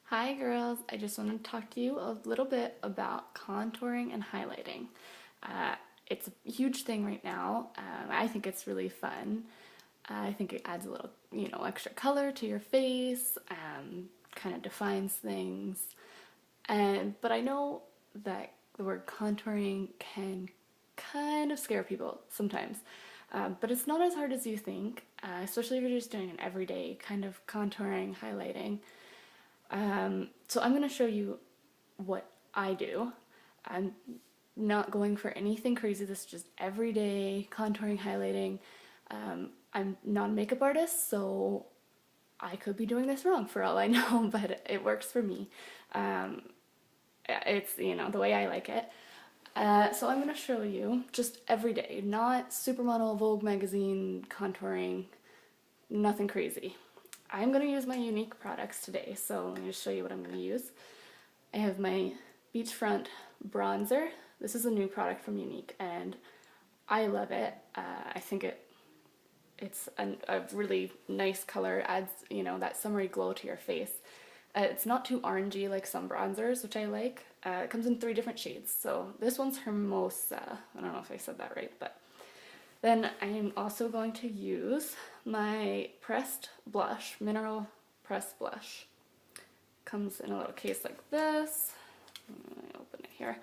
Hi girls, I just want to talk to you a little bit about contouring and highlighting. Uh, it's a huge thing right now. I think it's really fun. I think it adds a little, extra color to your face, kind of defines things. But I know that the word contouring can kind of scare people sometimes. But it's not as hard as you think, especially if you're just doing an everyday kind of contouring, highlighting. So I'm going to show you what I do. I'm not going for anything crazy. This is just everyday contouring, highlighting. I'm not a makeup artist, so I could be doing this wrong for all I know, but it works for me. Um, it's, the way I like it. So I'm going to show you just everyday, not supermodel, Vogue magazine, contouring, nothing crazy. I'm going to use my Younique products today, so let me just show you what I'm going to use. I have my Beachfront bronzer. This is a new product from Younique, and I love it. I think it's a really nice color, adds, that summery glow to your face. It's not too orangey like some bronzers, which I like. It comes in 3 different shades, so this one's Hermosa. I don't know if I said that right, but then I'm also going to use my pressed blush, mineral pressed blush. Comes in a little case like this. Let me open it here.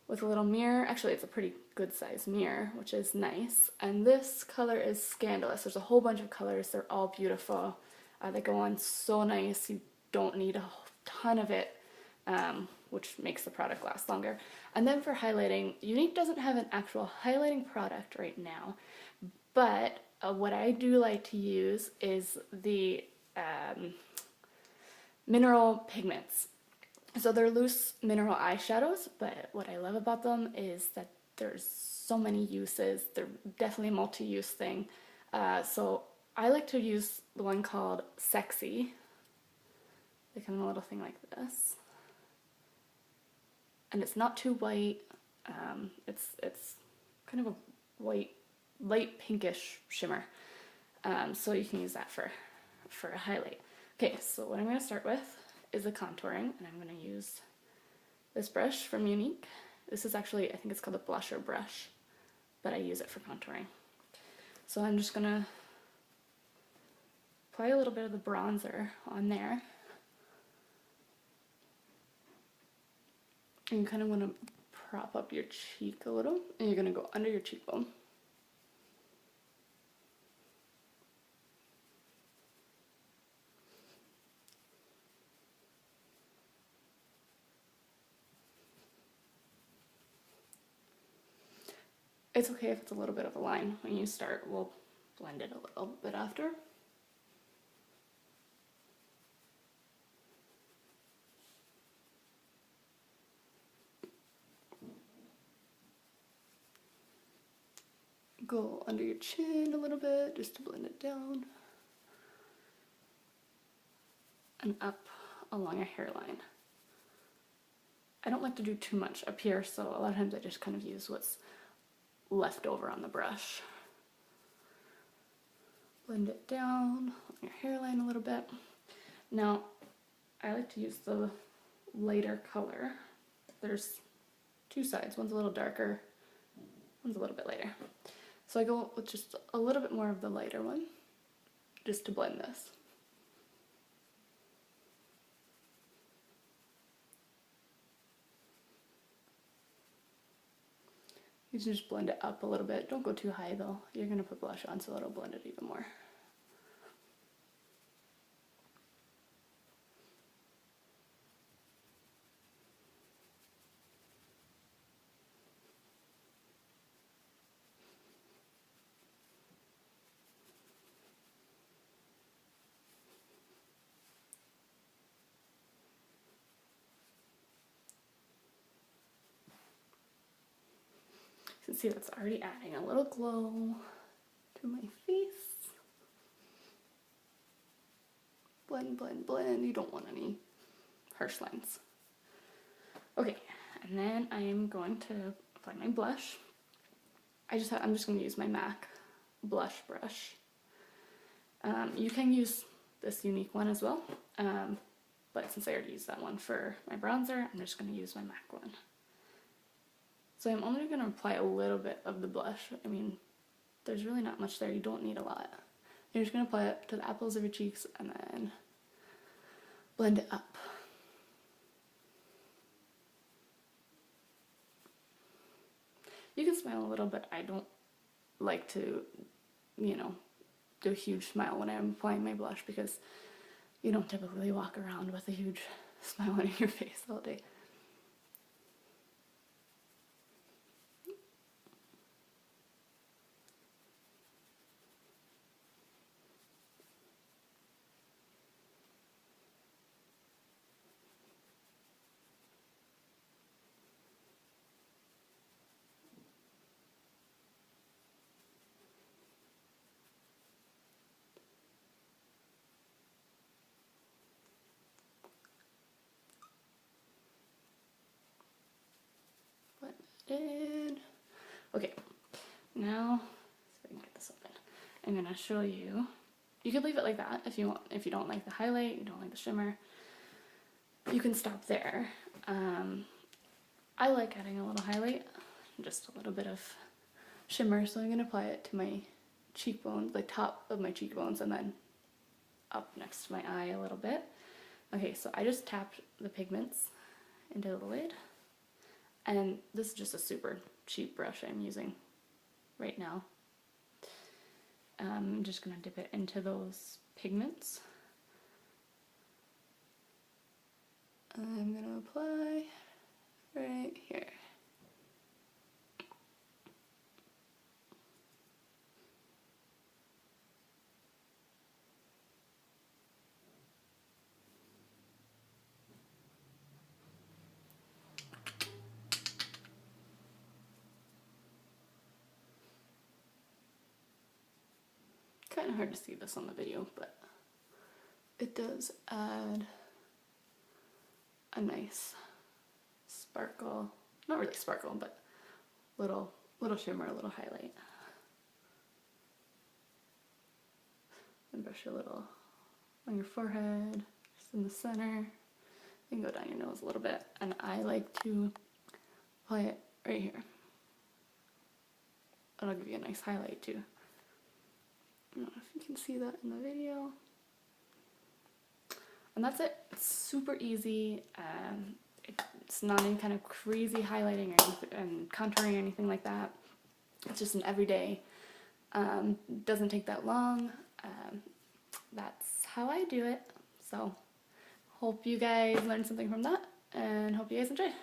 With a little mirror. Actually, it's a pretty good size mirror, which is nice. And this color is Scandalous. There's a whole bunch of colors. They're all beautiful. They go on so nice. You don't need a ton of it, which makes the product last longer. And then for highlighting, Younique doesn't have an actual highlighting product right now, but what I do like to use is the mineral pigments. So they're loose mineral eyeshadows, but what I love about them is that there's so many uses. They're definitely a multi-use thing. So I like to use the one called Sexy. They come in a little thing like this. And it's not too white. It's kind of a white, light pinkish shimmer. So you can use that for a highlight. Okay, so what I'm going to start with is the contouring, and I'm going to use this brush from Younique. This is actually, I think it's called a blusher brush, but I use it for contouring. So I'm just going to apply a little bit of the bronzer on there. And you kind of want to prop up your cheek a little, and you're going to go under your cheekbone. It's okay if it's a little bit of a line when you start. We'll blend it a little bit after. Go under your chin a little bit just to blend it down. And up along your hairline. I don't like to do too much up here, so a lot of times I just kind of use what's left over on the brush. Blend it down on your hairline a little bit. Now, I like to use the lighter color. There's 2 sides. One's a little darker, one's a little bit lighter. So I go with just a little bit more of the lighter one, just to blend this. You can just blend it up a little bit. Don't go too high though. You're going to put blush on, so it'll blend it even more. You can see that's already adding a little glow to my face. Blend, blend, blend. You don't want any harsh lines. Okay, and then I'm going to apply my blush. I'm just going to use my MAC blush brush. You can use this Younique one as well, but but since I already used that one for my bronzer, I'm just going to use my MAC one. So I'm only going to apply a little bit of the blush. I mean, there's really not much there. You don't need a lot. You're just going to apply it to the apples of your cheeks and then blend it up. You can smile a little, but I don't like to, you know, do a huge smile when I'm applying my blush because you don't typically walk around with a huge smile on your face all day. Blended. Okay, now so I can get this open. I'm gonna show you. You could leave it like that if you want. If you don't like the highlight, you don't like the shimmer, you can stop there. I like adding a little highlight, just a little bit of shimmer, so I'm gonna apply it to my cheekbones, the top of my cheekbones, and then up next to my eye a little bit. Okay, so I just tapped the pigments into the lid, and this is just a super cheap brush I'm using right now. I'm just gonna dip it into those pigments. I'm gonna apply right here. Kind of hard to see this on the video, but it does add a nice sparkle. Not really sparkle, but little shimmer, a little highlight. And brush a little on your forehead, just in the center. You can go down your nose a little bit, and I like to apply it right here. It'll give you a nice highlight too. I don't know if you can see that in the video. And that's it. It's super easy. It's not any kind of crazy highlighting or anything, and contouring or anything like that. It's just an everyday. Doesn't take that long. That's how I do it. So hope you guys learned something from that, and hope you guys enjoyed.